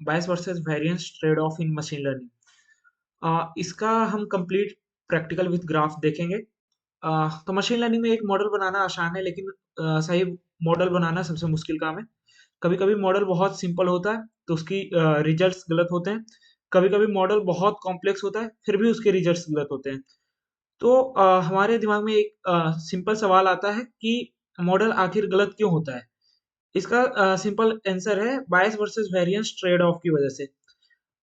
Bias versus variance trade of in machine learning. इसका हम complete practical with graph देखेंगे। तो मशीन लर्निंग में एक मॉडल बनाना आसान है, लेकिन सही मॉडल बनाना सबसे मुश्किल काम है। कभी कभी मॉडल बहुत सिंपल होता है तो उसकी रिजल्ट्स गलत होते हैं। कभी कभी मॉडल बहुत कॉम्प्लेक्स होता है फिर भी उसके रिजल्ट्स गलत होते हैं। तो हमारे दिमाग में एक सिंपल सवाल आता है कि मॉडल आखिर गलत क्यों होता है। इसका सिंपल आंसर है बायस वर्सेस वेरिएंस ट्रेड ऑफ की वजह से।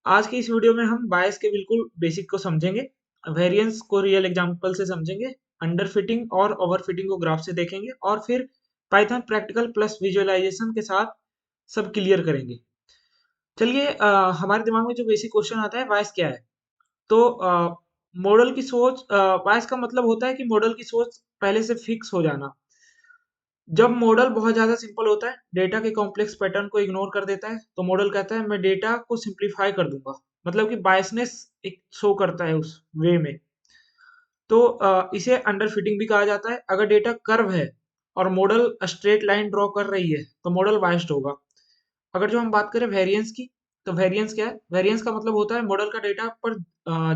आज की इस वीडियो में हम बायस के बिल्कुल बेसिक को समझेंगे, वेरिएंस को रियल एग्जांपल से समझेंगे, अंडर फिटिंग और ओवर फिटिंग को ग्राफ से देखेंगे और फिर पाइथन प्रैक्टिकल प्लस विजुअलाइजेशन के साथ सब क्लियर करेंगे। चलिए, हमारे दिमाग में जो बेसिक क्वेश्चन आता है बायस क्या है। तो मॉडल की सोच, बायस का मतलब होता है कि मॉडल की सोच पहले से फिक्स हो जाना। जब मॉडल बहुत ज्यादा सिंपल होता है, डेटा के कॉम्प्लेक्स पैटर्न को इग्नोर कर देता है, तो मॉडल कहता है मैं डेटा को सिंप्लीफाई कर दूंगा। मतलब कि बायसनेस एक शो करता है उस वे में। तो इसे अंडर फिटिंग भी कहा जाता है। अगर डेटा कर्व है और मॉडल स्ट्रेट लाइन ड्रॉ कर रही है तो मॉडल बायस्ड होगा। अगर जो हम बात करें वेरिएंस की, तो वेरिएंस क्या है? वेरिएंस का मतलब होता है मॉडल का डेटा पर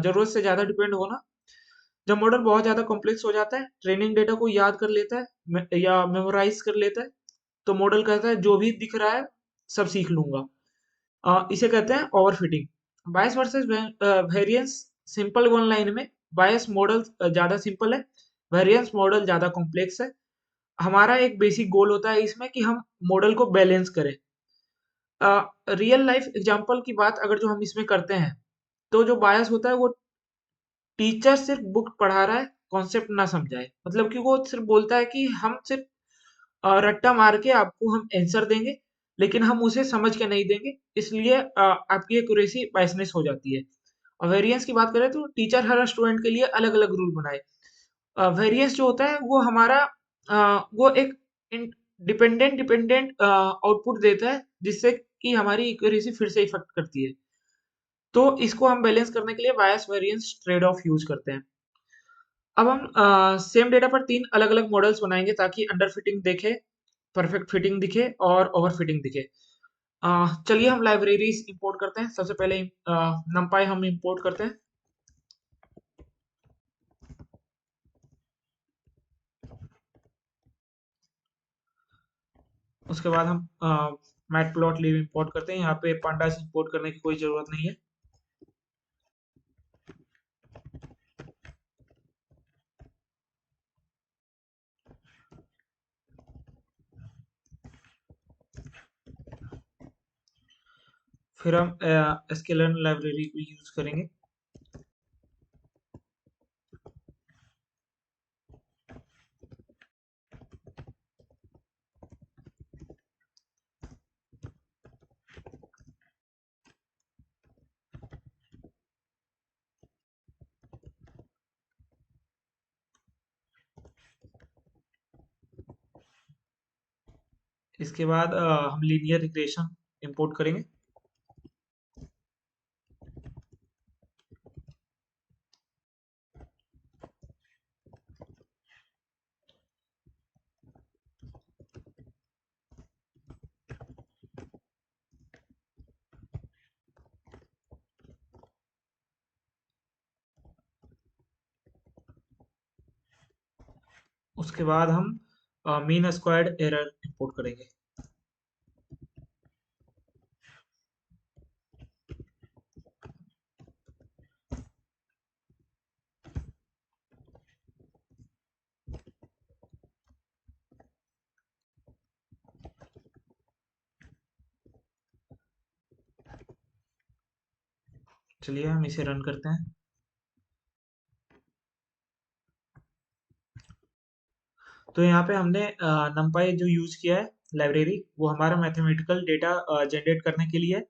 जरूरत से ज्यादा डिपेंड होना। जब मॉडल बहुत ज़्यादा कॉम्प्लेक्स हो जाता है, ट्रेनिंग डेटा को याद कर लेता है या मेमोराइज कर लेता है, तो मॉडल कहता है जो भी दिख रहा है सब सीख लूंगा। इसे कहते हैं overfitting. Bias versus variance simple one line में, बायस मॉडल ज़्यादा सिंपल है, वेरिएंस मॉडल ज़्यादा कॉम्प्लेक्स है। हमारा एक बेसिक गोल होता है इसमें कि हम मॉडल को बैलेंस करें। रियल लाइफ एग्जांपल की बात अगर जो हम इसमें करते हैं, तो जो बायस होता है वो टीचर सिर्फ बुक पढ़ा रहा है, कॉन्सेप्ट ना समझाए। मतलब कि वो सिर्फ बोलता है कि हम सिर्फ रट्टा मार के आपको हम आंसर देंगे, लेकिन हम उसे समझ के नहीं देंगे, इसलिए आपकी एक्यूरेसी बायसनेस हो जाती है। और वेरिएंस की बात करें तो टीचर हर स्टूडेंट के लिए अलग अलग रूल बनाए। वेरिएंस जो होता है वो हमारा वो एक डिपेंडेंट डिपेंडेंट आउटपुट देता है, जिससे कि हमारी एक्यूरेसी फिर से इफेक्ट करती है। तो इसको हम बैलेंस करने के लिए बायस वेरिएंस ट्रेड ऑफ यूज करते हैं। अब हम सेम डेटा पर तीन अलग अलग मॉडल्स बनाएंगे ताकि अंडर फिटिंग दिखे, परफेक्ट फिटिंग दिखे और ओवर फिटिंग दिखे। चलिए हम लाइब्रेरीज इंपोर्ट करते हैं। सबसे पहले numpy हम इंपोर्ट करते हैं। उसके बाद हम मैटप्लॉटलिब इंपोर्ट करते हैं। यहाँ पे pandas इंपोर्ट करने की कोई ज़रूरत नहीं है। फिर हम sklearn लाइब्रेरी को यूज़ करेंगे। इसके बाद हम लीनियर रिग्रेशन इंपोर्ट करेंगे। उसके बाद हम मीन स्क्वायर्ड एरर इंपोर्ट करेंगे। चलिए हम इसे रन करते हैं। तो यहाँ पे हमने numpy जो यूज किया है लाइब्रेरी, वो हमारा मैथमेटिकल डेटा जनरेट करने के लिए है।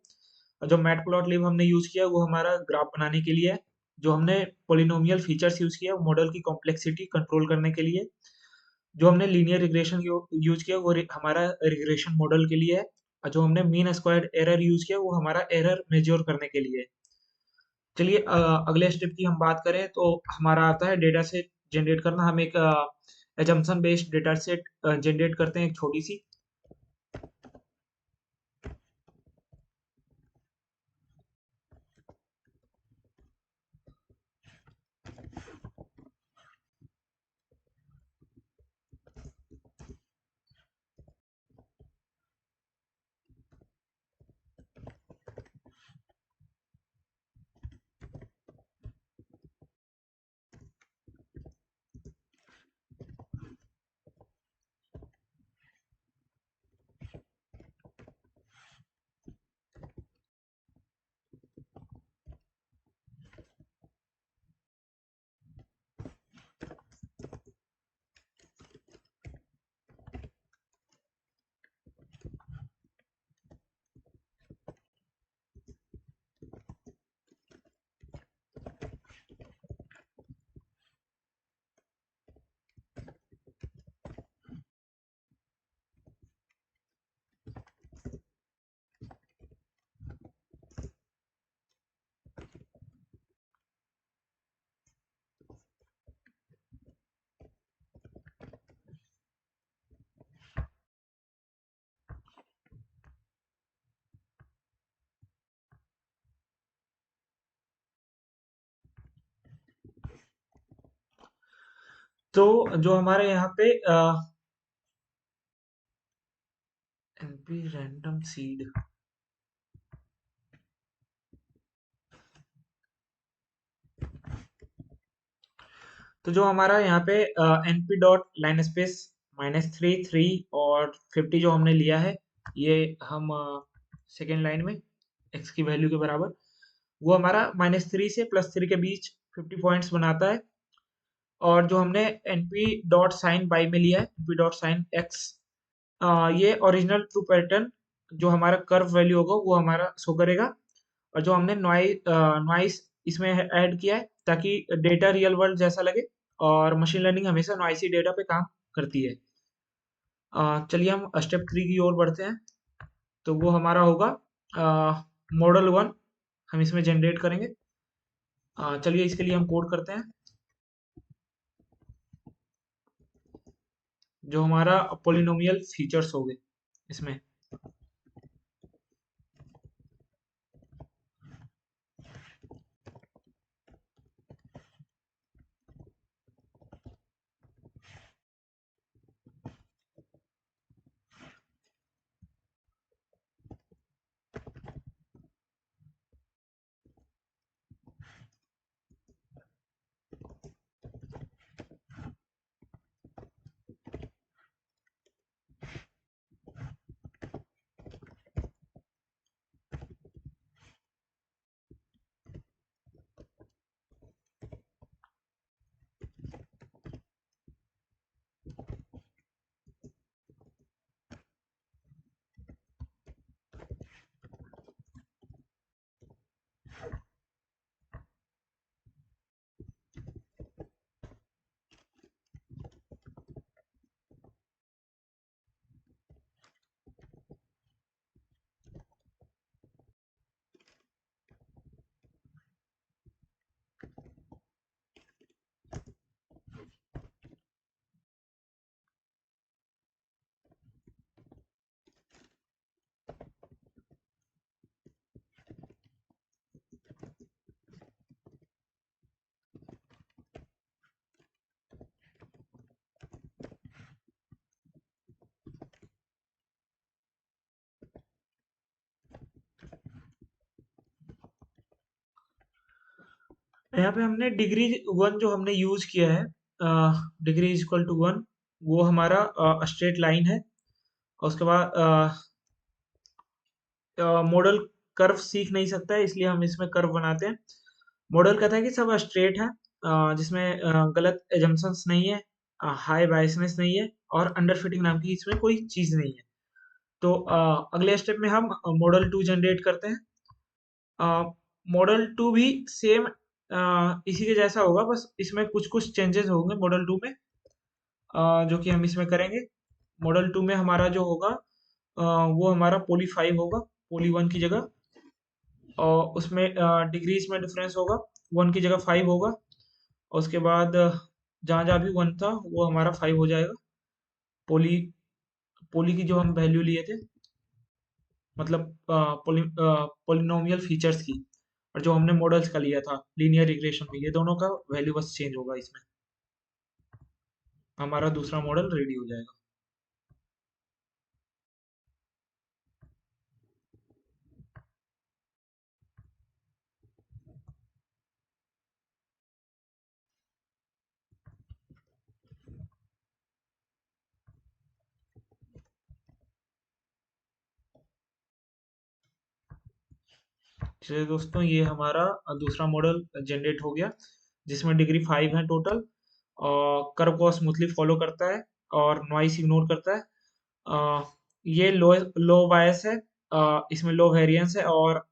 और जो मैटप्लॉटलिब हमने यूज किया वो हमारा ग्राफ बनाने के लिए है। जो हमने पोलिनोमियल फीचर्स यूज किया वो मॉडल की कॉम्प्लेक्सिटी कंट्रोल करने के लिए। जो हमने लीनियर रिग्रेशन यूज किया वो हमारा रिग्रेशन मॉडल के लिए है। और जो हमने मीन स्क्वायर्ड एरर यूज किया वो हमारा एरर मेजर करने के लिए है। चलिए, अगले स्टेप की हम बात करें तो हमारा आता है डेटा सेट जनरेट करना। हम एक assumption based data set generate करते हैं, एक छोटी सी। तो जो हमारे यहाँ पे एनपी रैंडम सीड, तो जो हमारा यहाँ पे एनपी डॉट लाइन स्पेस -3 3 और 50 जो हमने लिया है, ये हम सेकेंड लाइन में एक्स की वैल्यू के बराबर, वो हमारा -3 से +3 के बीच 50 पॉइंट्स बनाता है। और जो हमने एनपी डॉट साइन बाई में लिया है, एनपी डॉट साइन एक्स, ये ओरिजिनल ट्रू पैटर्न जो हमारा कर्व वैल्यू होगा वो हमारा शो करेगा। और जो हमने नॉइस इसमें ऐड किया है ताकि डेटा रियल वर्ल्ड जैसा लगे, और मशीन लर्निंग हमेशा नॉइसी डेटा पे काम करती है। चलिए हम स्टेप 3 की ओर बढ़ते हैं। तो वो हमारा होगा मॉडल 1, हम इसमें जनरेट करेंगे। चलिए इसके लिए हम कोड करते हैं। जो हमारा पोलिनोमियल फीचर्स होंगे इसमें, यहाँ पे हमने डिग्री 1 जो हमने यूज किया है, डिग्री इज इक्वल टू 1, वो हमारा स्ट्रेट लाइन है। और उसके बाद मॉडल कर्व सीख नहीं सकता है, इसलिए हम इसमें कर्व बनाते हैं। मॉडल कहता है कि सब स्ट्रेट है, जिसमें गलत एजम्पशंस नहीं है, हाई बायसनेस नहीं है, और अंडर फिटिंग नाम की इसमें कोई चीज़ नहीं है। तो अगले स्टेप में हम मॉडल 2 जनरेट करते हैं। मॉडल 2 भी सेम इसी के जैसा होगा, बस इसमें कुछ कुछ चेंजेस होंगे मॉडल 2 में, जो कि हम इसमें करेंगे। मॉडल 2 में हमारा जो होगा, वो हमारा पोली 5 होगा, पोली 1 की जगह। और उसमें डिग्रीज में डिफरेंस होगा, 1 की जगह 5 होगा। और उसके बाद जहाँ जहाँ भी 1 था वो हमारा 5 हो जाएगा। पोली पोली की जो हम वैल्यू लिए थे, मतलब पोलिनोमियल फीचर्स की, और जो हमने मॉडल्स का लिया था लीनियर रिग्रेशन में, ये दोनों का वैल्यू बस चेंज होगा इसमें, हमारा दूसरा मॉडल रेडी हो जाएगा। चलिए दोस्तों, ये हमारा दूसरा मॉडल जनरेट हो गया, जिसमें डिग्री 5 है टोटल, और कर्व को स्मूथली फॉलो करता है और नॉइस इग्नोर करता है। ये लो बायस है, इसमें लो वेरिएंस है, और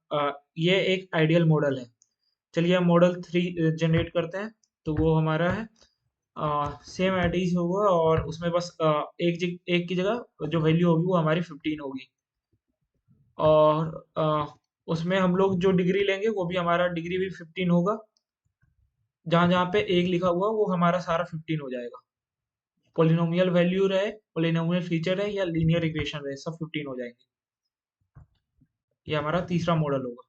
ये एक आइडियल मॉडल है। चलिए हम मॉडल 3 जनरेट करते हैं। तो वो हमारा है सेम एडिज होगा, और उसमें बस एक की जगह जो वैल्यू होगी वो हमारी 15 होगी। और उसमें हम लोग जो डिग्री लेंगे वो भी हमारा डिग्री भी 15 होगा। जहाँ जहाँ पे एक लिखा हुआ वो हमारा सारा 15 हो जाएगा। पोलिनोमियल वैल्यू रहे, पोलिनोमियल फीचर है, या लीनियर रिग्रेशन रहे, सब 15 हो जाएंगे। ये हमारा तीसरा मॉडल होगा।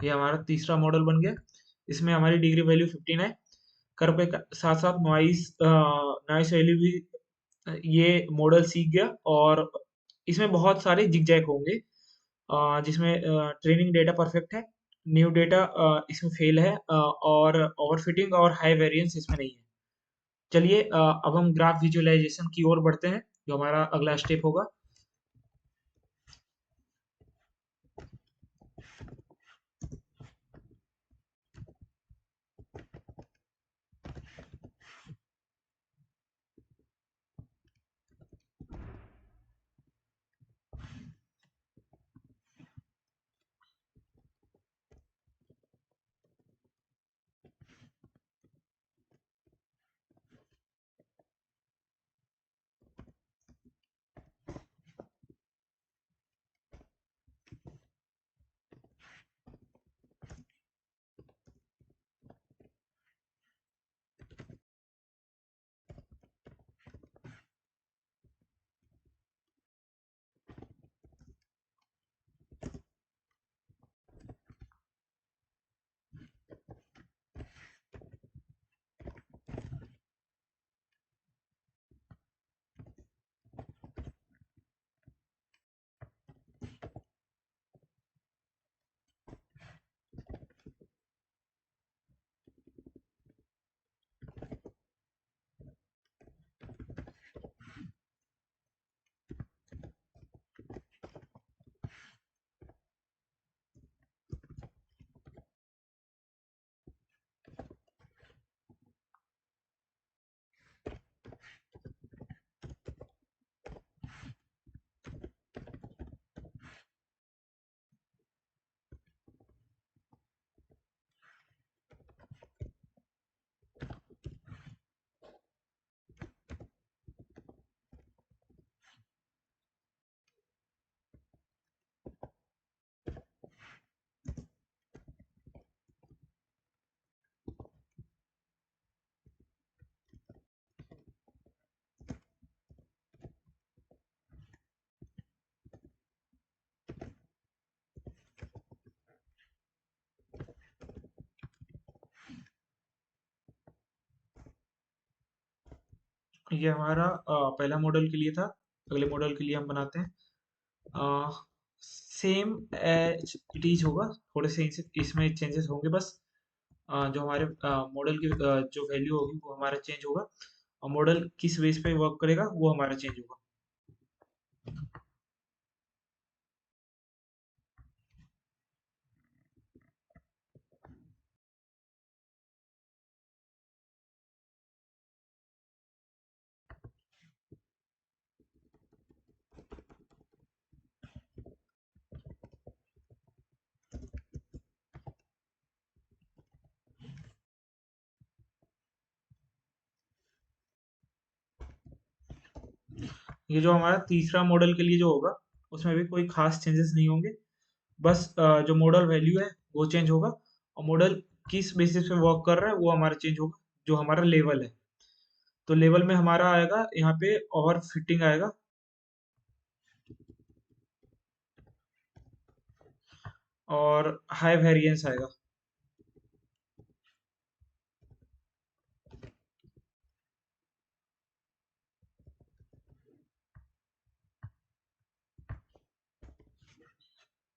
ये हमारा तीसरा मॉडल बन गया। इसमें हमारी डिग्री वैल्यू 15 है। कर्व के साथ साथ नॉइस नॉइस वैल्यू भी ये मॉडल सीख गया। और इसमें बहुत सारे जिगजैग होंगे, जिसमें ट्रेनिंग डेटा परफेक्ट है, न्यू डेटा इसमें फेल है, और ओवरफिटिंग और हाई वेरिएंस इसमें नहीं है। चलिए अब हम ग्राफ विजुअलाइजेशन की ओर बढ़ते हैं, जो हमारा अगला स्टेप होगा। ये हमारा पहला मॉडल के लिए था। अगले मॉडल के लिए हम बनाते हैं सेम एज इट इज होगा, थोड़े से इसमें चेंजेस होंगे बस। जो हमारे मॉडल की जो वैल्यू होगी वो हमारा चेंज होगा, और मॉडल किस बेस पे वर्क करेगा वो हमारा चेंज होगा। ये जो हमारा तीसरा मॉडल के लिए जो होगा, उसमें भी कोई खास चेंजेस नहीं होंगे। बस जो मॉडल वैल्यू है वो चेंज होगा, और मॉडल किस बेसिस पे वर्क कर रहा है वो हमारा चेंज होगा, जो हमारा लेवल है। तो लेवल में हमारा आएगा यहाँ पे ओवर फिटिंग आएगा, और हाई वेरिएंस आएगा।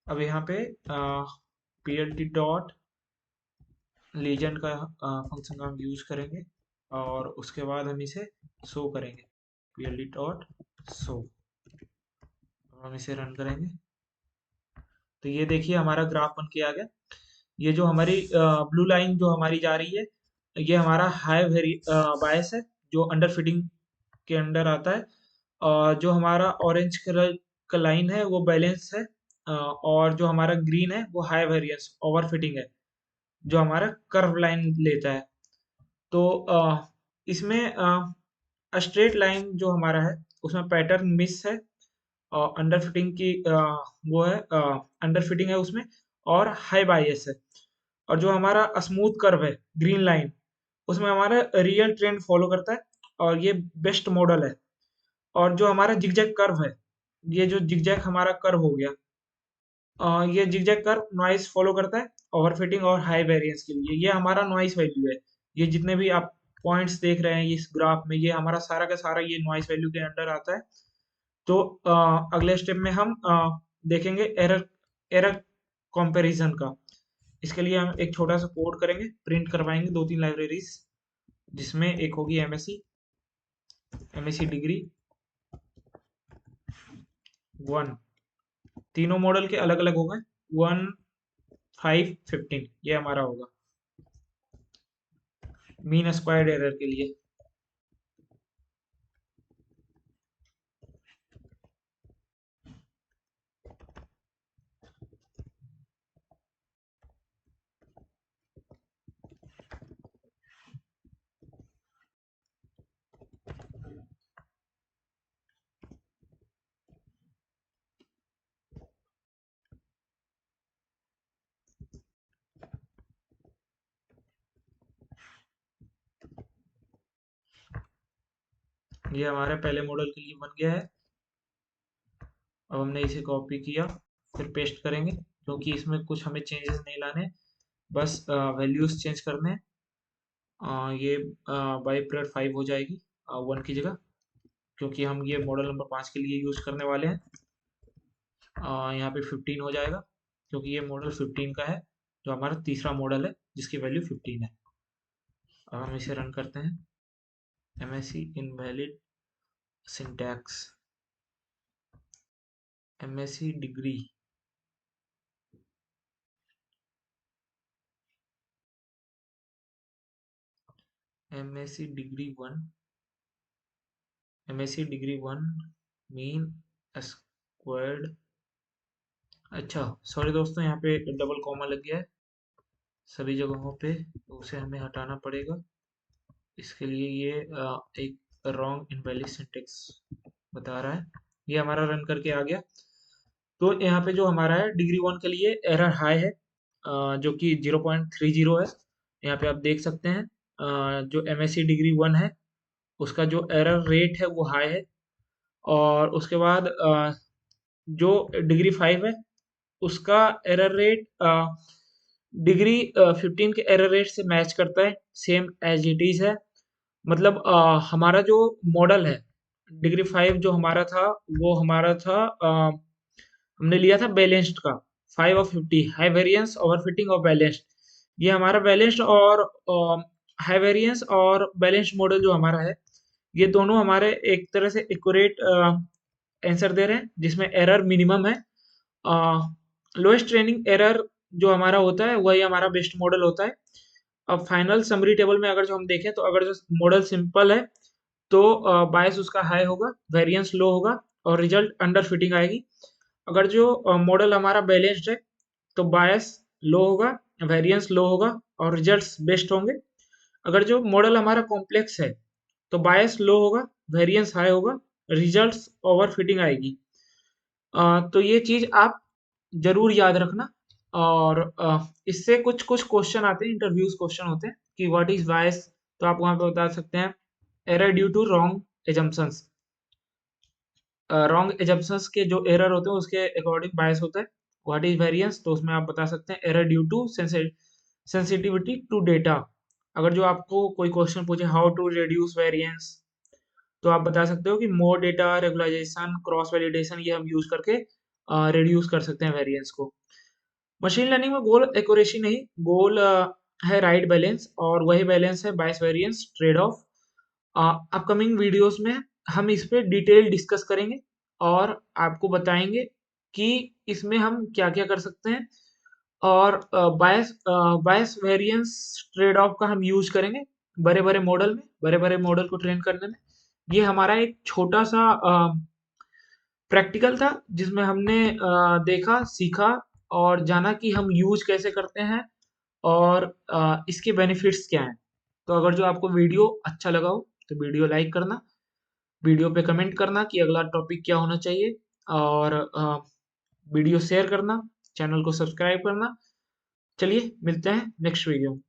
अब यहाँ पे पीएलटी डॉट लीजेंड का फंक्शन हम यूज करेंगे, और उसके बाद हम इसे शो करेंगे, पीएलटी डॉट शो। हम इसे रन करेंगे तो ये देखिए हमारा ग्राफ बन के आ गया। ये जो हमारी ब्लू लाइन जो हमारी जा रही है, ये हमारा हाई वेरी बायस है, जो अंडर फिटिंग के अंडर आता है। और जो हमारा ऑरेंज कलर का लाइन है वो बैलेंस है, और जो हमारा ग्रीन है वो हाई वेरिएंस ओवर फिटिंग है, जो हमारा कर्व लाइन लेता है। तो इसमें स्ट्रेट लाइन जो हमारा है उसमें पैटर्न मिस है, और अंडर फिटिंग की वो है, अंडर फिटिंग है उसमें, और हाई बायस है। और जो हमारा स्मूथ कर्व है ग्रीन लाइन, उसमें हमारा रियल ट्रेंड फॉलो करता है, और ये बेस्ट मॉडल है। और जो हमारा जिगजैग कर्व है, ये जो जिगजैग हमारा कर्व हो गया, ये जिगजैग कर्व नॉइस फॉलो करता है ओवरफिटिंग और हाई वेरिएंस के लिए। ये हमारा नॉइस वैल्यू है। ये जितने भी आप पॉइंट्स देख रहे हैं इस ग्राफ में, ये हमारा सारा का सारा ये नॉइस वैल्यू के अंडर आता है। तो अगले स्टेप में हम देखेंगे एरर एरर कंपैरिजन का। इसके लिए हम एक छोटा सा कोड करेंगे, प्रिंट करवाएंगे 2-3 लाइब्रेरीज, जिसमें एक होगी एमएससी डिग्री 1। तीनों मॉडल के अलग अलग हो गए, 1, 5, 15 ये हमारा होगा मीन स्क्वायर्ड एरर के लिए। ये हमारे पहले मॉडल के लिए बन गया है। अब हमने इसे कॉपी किया, फिर पेस्ट करेंगे, क्योंकि इसमें कुछ हमें चेंजेस नहीं लाने, बस वैल्यूज चेंज करने हैं। ये बाई पीरियड 5 हो जाएगी 1 की जगह, क्योंकि हम ये मॉडल नंबर 5 के लिए यूज करने वाले हैं। यहाँ पे 15 हो जाएगा, क्योंकि ये मॉडल 15 का है, जो हमारा तीसरा मॉडल है जिसकी वैल्यू 15 है। अब हम इसे रन करते हैं। MSc invalid syntax, MSc degree MSc degree 1 MSc degree 1 mean squared. अच्छा सॉरी दोस्तों, यहाँ पे डबल कॉमा लग गया है सभी जगहों पे, तो उसे हमें हटाना पड़ेगा। इसके लिए ये एक रॉन्ग इनवैलिड सिंटेक्स बता रहा है। ये हमारा रन करके आ गया। तो यहाँ पे जो हमारा है डिग्री 1 के लिए एरर हाई है, जो कि 0.30 है। यहाँ पे आप देख सकते हैं जो एमएससी डिग्री 1 है उसका जो एरर रेट है वो हाई है। और उसके बाद जो डिग्री 5 है उसका एरर रेट डिग्री 15 के एरर रेट से मैच करता है, सेम एज इट इज है। मतलब हमारा जो मॉडल है डिग्री 5 जो हमारा था, वो हमारा था हमने लिया था बैलेंस्ड का 5/50 हाई वेरिएंस ओवर फिटिंग और बैलेंस्ड। ये हमारा बैलेंस्ड और हाई वेरिएंस और बैलेंस्ड मॉडल जो हमारा है, ये दोनों हमारे एक तरह से एक्यूरेट आंसर दे रहे हैं, जिसमें एरर मिनिमम है। लोएस्ट ट्रेनिंग एरर जो हमारा होता है वही हमारा बेस्ट मॉडल होता है। अब फाइनल समरी टेबल में अगर जो हम देखें, तो अगर जो मॉडल सिंपल है तो बायस उसका हाई होगा, वेरिएंस लो होगा और रिजल्ट अंडर फिटिंग आएगी। अगर जो मॉडल हमारा बैलेंस्ड है तो बायस लो होगा, वेरिएंस लो होगा और रिजल्ट्स बेस्ट होंगे। अगर जो मॉडल हमारा कॉम्प्लेक्स है तो बायस लो होगा, वेरिएंस हाई होगा, रिजल्ट्स ओवर फिटिंग आएगी। तो ये चीज आप जरूर याद रखना। और इससे कुछ कुछ क्वेश्चन आते हैं, इंटरव्यूज क्वेश्चन होते हैं कि व्हाट इज बायस, तो आप वहां पे बता सकते हैं error due to wrong assumptions. Wrong assumptions के जो एरर होते हैं उसके अकॉर्डिंग बायस होता है। व्हाट इज वेरिएंस, तो उसमें आप बता सकते हैं error due to sensitivity to data. अगर जो आपको कोई क्वेश्चन पूछे हाउ टू रिड्यूस वेरिएंस, तो आप बता सकते हो कि more data regularisation cross validation ये हम यूज करके रिड्यूस कर सकते हैं वेरिएंस को। मशीन लर्निंग में गोल एक्यूरेसी नहीं, गोल है राइट बैलेंस, और वही बैलेंस है bias variance trade off. Upcoming videos में हम इस पे डिटेल डिस्कस करेंगे और आपको बताएंगे कि इसमें हम क्या क्या कर सकते हैं। और बायस वेरिएंस ट्रेड ऑफ का हम यूज करेंगे बड़े बड़े मॉडल में, बड़े बड़े मॉडल को ट्रेन करने में। ये हमारा एक छोटा सा प्रैक्टिकल था, जिसमें हमने देखा, सीखा और जाना कि हम यूज कैसे करते हैं और इसके बेनिफिट्स क्या हैं। तो अगर जो आपको वीडियो अच्छा लगा हो तो वीडियो लाइक करना, वीडियो पे कमेंट करना कि अगला टॉपिक क्या होना चाहिए, और वीडियो शेयर करना, चैनल को सब्सक्राइब करना। चलिए मिलते हैं नेक्स्ट वीडियो में।